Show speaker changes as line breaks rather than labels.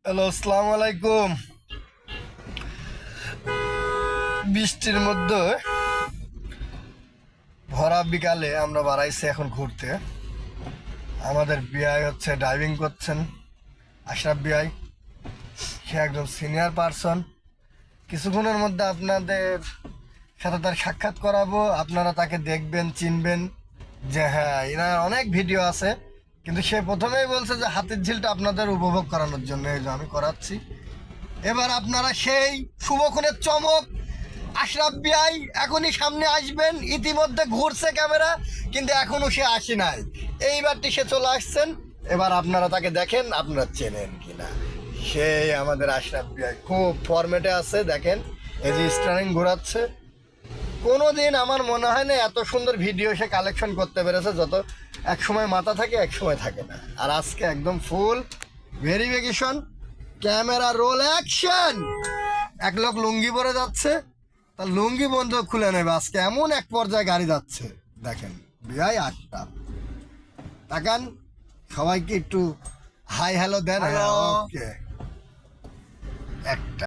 Hello, আসসালামু আলাইকুম। বৃষ্টির মধ্যে ভরা বিকালে আমরা বাড়াইছি এখন ঘুরতে। আমাদের বিআই হচ্ছে ড্রাইভিং করছেন, আশরাফ বিআই। সে একজন সিনিয়র পার্সন। কিছুক্ষণের মধ্যে আপনাদের সাথে তার সাক্ষাৎ করাবো, আপনারা তাকে দেখবেন, চিনবেন যে হ্যাঁ এনার অনেক ভিডিও আছে, কিন্তু সে প্রথমেই বলছে যে হাতির ঝিলটা আপনাদের উপভোগ করানোর জন্য, এই যে আমি করাচ্ছি। এবার আপনারা সেই শুভক্ষণের চমক, আশরাফ বিআই এখনই সামনে আসবেন। ইতিমধ্যে ঘুরছে ক্যামেরা, কিন্তু এখনো সে আসে নাই। এইবারটি সে চলে আসছেন। এবার আপনারা তাকে দেখেন, আপনারা চেনেন কিনা। সেই আমাদের আশরাফ বিআই খুব ফরম্যাটে আছে, দেখেন এই যে স্টারিং ঘোরাচ্ছে। কোনোদিন আমার মনে হয় না এত সুন্দর ভিডিও সে কালেকশন করতে পেরেছে, যত এক সময় মাথা থাকে এক সময় থাকে না। আর আজকে একদম ফুল ভেরিফিকেশন, ক্যামেরা রোল অ্যাকশন। এক লোক লুঙ্গি পরে যাচ্ছে, তার লুঙ্গি বন্ধ খুলে নেবে আজকে, এমন এক পর্যায়ে গাড়ি যাচ্ছে। দেখেন বিআই আটটা, তাকান, সবাইকে একটু হাই হ্যালো দেন। ওকে, একটা